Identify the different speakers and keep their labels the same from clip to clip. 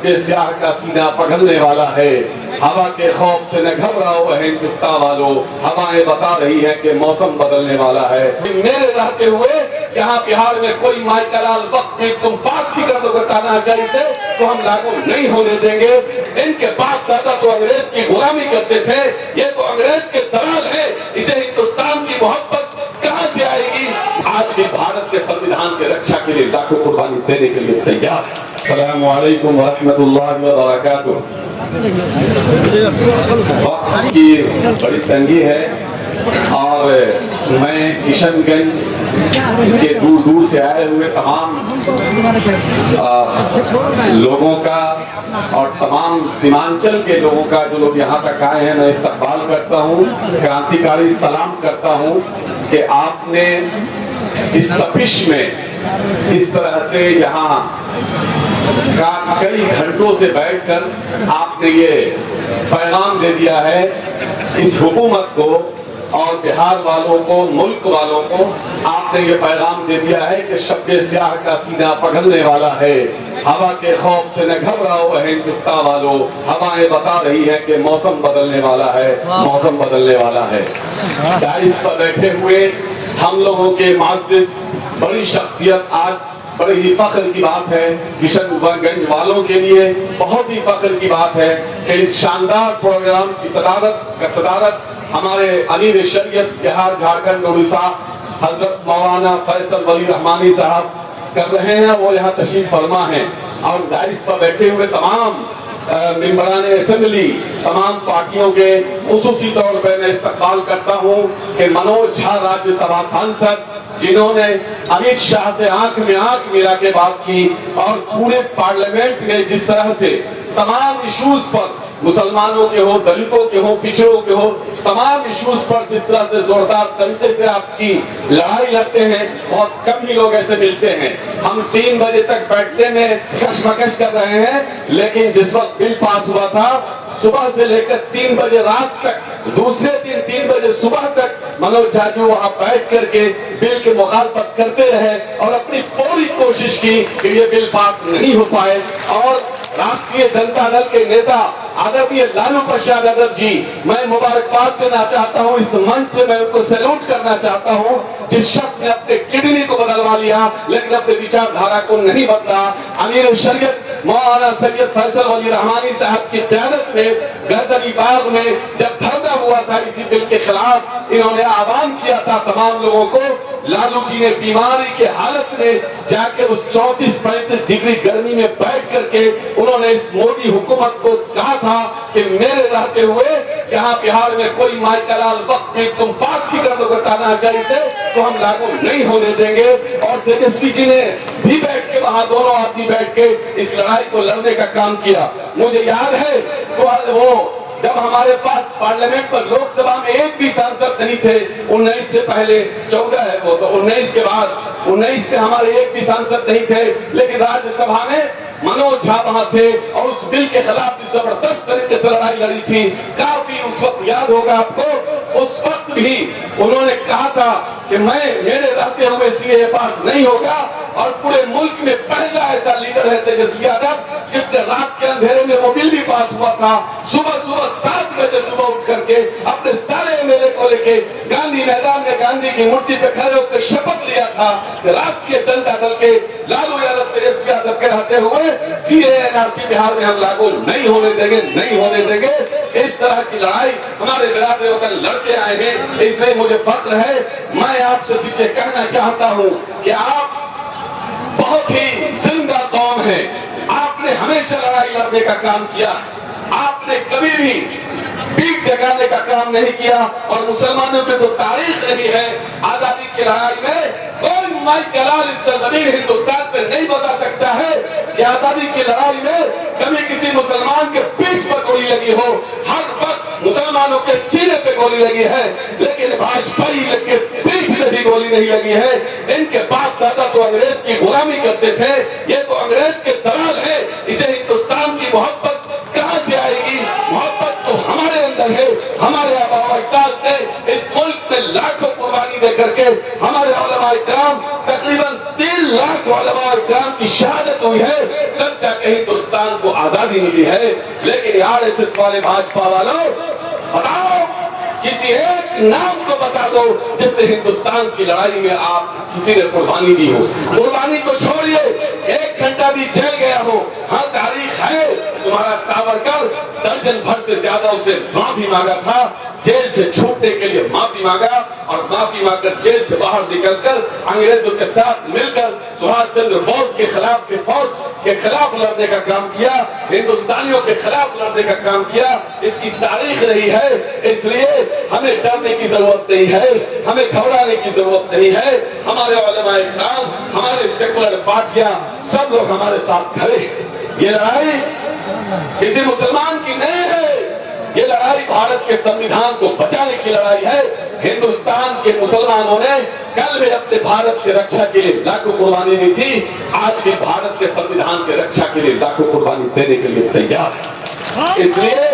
Speaker 1: शब्द स्याह का सीना पगलने वाला है। हवा के खौफ से न घबराओ हिंदुस्तान वालों, हवाएं बता रही हैं कि मौसम बदलने वाला है। मेरे रहते हुए यहाँ बिहार में कोई माइकलाल वक्त में तुम पास भी कर दोगे तानाशाही से तो हम लागू नहीं होने देंगे। इनके बाप दादा तो अंग्रेज की गुलामी करते थे, ये तो अंग्रेज के दलाल है। इसे हिंदुस्तान की मोहब्बत कहाँ से आएगी? आज भी भारत के संविधान की रक्षा के लिए लाखों कुर्बानी देने के लिए तैयार है। अस्सलामु अलैकुम व रहमतुल्लाहि व बरकातुहू। वक्त की बड़ी तंगी है और मैं किशनगंज के दूर दूर से आए हुए तमाम लोगों का और तमाम सीमांचल के लोगों का जो लोग यहाँ तक आए हैं, मैं इस्तकबाल करता हूँ, क्रांतिकारी सलाम करता हूँ कि आपने इस तपिश में इस तरह से यहाँ कई घंटों से बैठकर आपने ये पैगाम दे दिया है इस हुकूमत को और बिहार वालों को, मुल्क वालों को। आपने ये पैगाम दे दिया है कि शब्द स्याह का सीना पगलने वाला है। हवा के खौफ से न घबराओ हिंदुस्तान वालों, हवाएं बता रही है कि मौसम बदलने वाला है, मौसम बदलने वाला है। डाइस पर बैठे हुए हम लोगों के मुअज़्ज़िज़ बड़ी शख्सियत, आज बड़ी ही फख्र की बात है किशनगंज वालों के लिए, बहुत ही फख्र की बात है कि इस शानदार प्रोग्राम की सदारत हमारे अमीर शरीयत बिहार झारखंड उड़ीसा हजरत मौलाना फैसल वली रहमानी साहब कर रहे हैं। वो यहाँ तशरीफ फरमा है और डाइस पर बैठे हुए तमाम मेंबरान असेंबली, तमाम पार्टियों के खुसूसी तौर पर मैं इस्तकबाल करता हूँ कि मनोज झा राज्यसभा सांसद, जिन्होंने अमित शाह से आंख में आंख मिला के बात की और पूरे पार्लियामेंट में जिस तरह से तमाम इश्यूज पर, मुसलमानों के हो, दलितों के हो, पिछड़ों के हो, तमाम इश्यूज पर जिस तरह से जोरदार तरीके से आपकी लड़ाई लड़ते हैं, बहुत कम ही लोग ऐसे मिलते हैं। हम 3 बजे तक बैठने में कशमकश कर रहे हैं, लेकिन जिस वक्त बिल पास हुआ था सुबह से लेकर 3 बजे रात तक, दूसरे दिन 3 बजे सुबह तक मनोज झा जी वहां बैठ करके बिल के मुखालफत करते रहे और अपनी पूरी कोशिश की कि ये बिल पास नहीं हो पाए। और राष्ट्रीय जनता दल के नेता आदरणीय लालू प्रसाद यादव जी, मैं मुबारकबाद देना चाहता हूं, इस मंच से मैं उनको सैल्यूट करना चाहता हूं, जिस शख्स ने अपने किडनी को बदलवा लिया लेकिन अपने विचारधारा को नहीं बदला। अमीर शरीयत मौलाना सैयद फैसल वली रहमानी साहब की क़यादत में गर्दनी बाग में जब धरना हुआ था इसी बिल के खिलाफ, इन्होंने आह्वान किया था तमाम लोगों को। लालू जी ने बीमारी के हालत में जाकर उस 34-35 डिग्री गर्मी में बैठ करके उन्होंने इस मोदी हुकूमत को कहा था कि मेरे रहते हुए यहाँ बिहार में कोई माइकलाल वक्त में तुम पास भी कर दोगे तानाशाही से तो हम लागू नहीं होने देंगे। और तेजस्वी जी ने भी बैठ के वहां दोनों आदमी बैठ के इस लड़ाई को लड़ने का काम किया। मुझे याद है तो वो जब हमारे पास पार्लियामेंट पर लोकसभा में एक भी सांसद नहीं थे, 19 से पहले 14 है वो, 19 के बाद 19 में हमारे एक भी सांसद नहीं थे, लेकिन राज्यसभा में मनोज झा वहां थे और उस बिल के खिलाफ जबरदस्त तरीके से लड़ाई लड़ी थी। काफी उस वक्त याद होगा आपको, उस वक्त भी उन्होंने कहा था कि मेरे रहते हुए सीए पास नहीं होगा। और पूरे मुल्क में पहला ऐसा लीडर है तेजस्वी यादव, जिसने रात के अंधेरे में वो बिल भी पास हुआ था, सुबह 7 बजे सुबह उठ करके अपने सारे एमएलए को लेके गांधी मैदान में गांधी की मूर्ति पे खड़े होकर शपथ लिया था कि राष्ट्रीय जनता दल के लालू यादव, तेजस्वी यादव के रहते हुए सीए एनआरसी बिहार में हम लागू नहीं होने देंगे, नहीं होने देंगे। इस तरह की लड़ाई हमारे बिरादर वतन लड़ते आए हैं, इसलिए मुझे फख्र है। मैं आपसे सिर्फ ये कहना चाहता हूँ कि आप बहुत ही जिंदा कौम है, आपने हमेशा लड़ाई लड़ने का काम किया, आपने कभी भी पीठ जगाने का काम नहीं किया। और मुसलमानों पे तो तारीख रही है आजादी की लड़ाई में, कोई माइकलाल इस सरजमीन हिंदुस्तान पे नहीं बता सकता है कि आजादी की लड़ाई में कभी किसी मुसलमान के पीठ पर गोली लगी हो। हर वक्त मुसलमानों के सीने पे गोली लगी है, लेकिन वाजपेयी के पीठ में भी गोली नहीं लगी है। इनके बाप दादा तो अंग्रेज की गुलामी करते थे, ये तो अंग्रेज के दलाल है। इसे हिंदुस्तान की मोहब्बत कहाँ से आएगी? मोहब्बत तो हमारे अंदर है। हमारे आबा अजदाद ने इस मुल्क में लाखों कुर्बानी दे करके हमारे उलमाए किराम, तकरीबन 3 लाख उलमाए किराम की शहादत हुई है, तब जाके हिंदुस्तान को को आजादी मिली है, लेकिन आरएसएस वाले भाजपा वालों बताओ, किसी एक नाम को बता दो जिसने हिंदुस्तान की लड़ाई में आप किसी ने कुर्बानी दी हो। कुर्बानी को छोड़िए, 1 घंटा भी जेल गया हो, हाँ तारीख है, तुम्हारा सावरकर दर्जन भर से ज्यादा उसे माफी मांगा था, जेल से छूटने के लिए माफी मांगा, और माफी मांगकर जेल से बाहर निकलकर अंग्रेजों के साथ मिलकर सुभाष चंद्र बोस के खिलाफ के फौज के खिलाफ लड़ने का काम किया, हिंदुस्तानियों के खिलाफ लड़ने का काम किया। इसकी तारीख रही है, इसलिए हमें डरने की जरूरत नहीं है, हमें घबराने की जरूरत नहीं है। हमारे उलमा इकराम, हमारे सेकुलर पार्टियां, सब लोग हमारे साथ खड़े हैं। ये लड़ाई किसी मुसलमान की नहीं है, ये लड़ाई भारत के संविधान को बचाने की लड़ाई है। हिंदुस्तान के मुसलमानों ने कल भी अपने भारत की रक्षा के लिए लाखों कुर्बानी दी थी, आज भी भारत के संविधान की रक्षा के लिए लाखों कुर्बानी देने के लिए तैयार है। इसलिए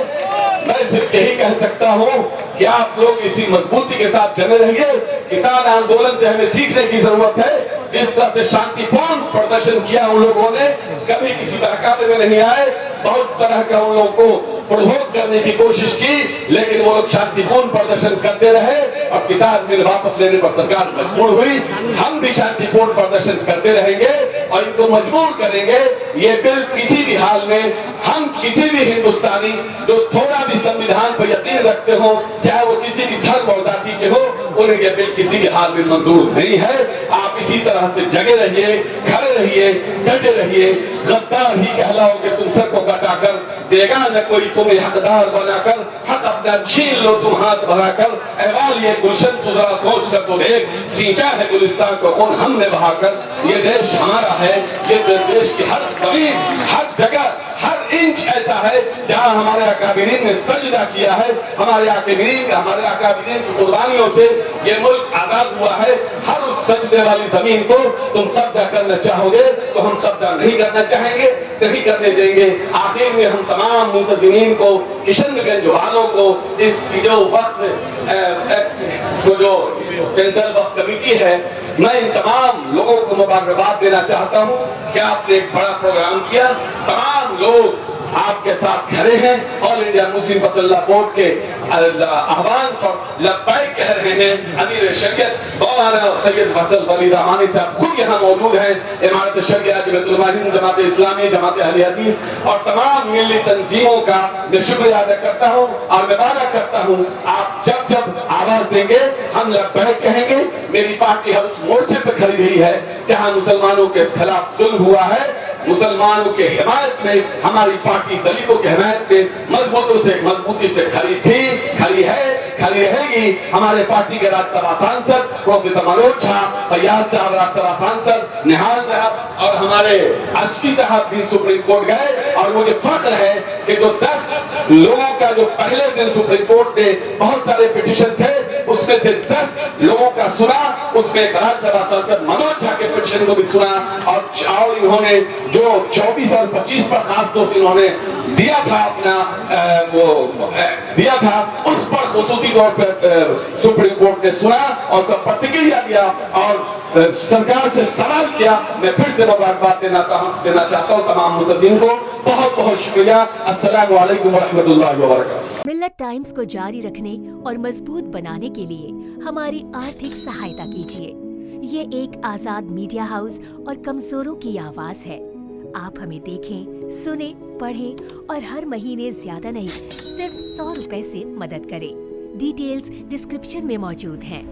Speaker 1: मैं सिर्फ यही कह सकता हूँ कि आप लोग इसी मजबूती के साथ चले रहिए। किसान आंदोलन से हमें सीखने की जरूरत है। जिस तरह से शांतिपूर्ण प्रदर्शन किया उन लोगों ने, कभी किसी बहकावे में नहीं आए, बहुत तरह का उन लोगों को प्रभोग करने की कोशिश की, लेकिन वो लोग शांतिपूर्ण प्रदर्शन करते रहे और किसान बिल वापस लेने पर सरकार मजबूर हुई। हम भी शांतिपूर्ण प्रदर्शन करते रहेंगे और इनको मजबूर करेंगे। ये बिल किसी भी हाल में, हम किसी भी हिंदुस्तानी जो थोड़ा भी संविधान पर यकीन रखते हो, चाहे वो किसी भी धर्म और जाति के हो, उन्हें ये बिल किसी भी हाल में मंजूर नहीं है। आप इसी तरह से जगे रहिए, खड़े रहिए, डटे रहिए। गद्दार ही कहलाओगे तुम, सर को कटाकर देगा न कोई तुम्हें हकदार बनाकर, हक अपना छीन लो तुम हाथ भराकर। अहवाल ये गुलशन तू जरा सोच कर तो देख, सींचा है गुलिस्तान को कौन हमने बहाकर। ये देश हमारा है, ये देश की हर जमीन, हर जगह, हर इंच ऐसा है जहां हमारे अकाबिरीन ने सजदा किया है। हमारे अकाबिरीन की कुर्बानियों से ये मुल्क आजाद हुआ है। हर उस सजदे वाली जमीन को तुम कब्जा करना चाहोगे तो हम कब्जा नहीं करना चाहेंगे, नहीं करने देंगे। आखिर में हम तमाम मुंतजिमीन को, किशनगंज वालों को, इस जो वक्त जो सेंट्रल वक्त कमेटी है, मैं इन तमाम लोगों को मुबारकबाद देना चाहता हूँ कि आपने एक बड़ा प्रोग्राम किया। तमाम लोग आपके साथ खड़े हैं। ऑल इंडिया मुस्लिम फसल्ला बोर्ड के आह्वान पर लब्बैक कह रहे हैं। अमीर शरीयत मौलाना सैयद फैसल वली रहमानी साहब खुद यहाँ मौजूद हैं। इमारत शरिया, जमात उलमा हिंद, जमात इस्लामी, जमात अहले हदीस और तमाम मिली तंजीमों का मैं शुक्रिया अदा करता हूँ और मैं वादा करता हूँ आप जब जब आवाज देंगे हम लब्बैक कहेंगे। मेरी पार्टी हर उस मोर्चे पर खड़ी रही है जहाँ मुसलमानों के खिलाफ जुल्म हुआ है। मुसलमानों के हिमायत में हमारी पार्टी दलितों के हिमायत में मजबूती से खड़ी थी, खड़ी है, खड़ी रहेगी। हमारे पार्टी के राज्यसभा सांसद प्रोफेसर मनोज झा, फैयाज साहब राज्यसभा सांसद, निहाल साहब और हमारे एसपी साहब भी सुप्रीम कोर्ट गए। और मुझे फख्र है कि जो 10 लोगों का जो पहले दिन सुप्रीम कोर्ट ने बहुत सारे पिटीशन थे, उसमें से 10 लोगों का सुना। उसमें राज्यसभा सांसद मनोज झा के पिटीशन को भी सुना और इन्होंने जो 24 और 25 पर खास तौर से इन्होंने दिया था अपना दिया था, उस पर खुसूसी तौर पर सुप्रीम कोर्ट ने सुना और उसका प्रतिक्रिया दिया और सरकार से सवाल किया। मैं फिर से मुबारकबाद देना चाहता हूँ तमाम मुतज़िम को। बहुत बहुत शुक्रिया। अस्सलामु अलैकुम वरहमतुल्लाहि वबरकातुहू।
Speaker 2: मिल्लत टाइम्स को जारी रखने और मजबूत बनाने के लिए हमारी आर्थिक सहायता कीजिए। ये एक आजाद मीडिया हाउस और कमजोरों की आवाज है। आप हमें देखें, सुने, पढ़ें और हर महीने ज्यादा नहीं, सिर्फ 100 रुपए से मदद करें। डिटेल्स डिस्क्रिप्शन में मौजूद हैं।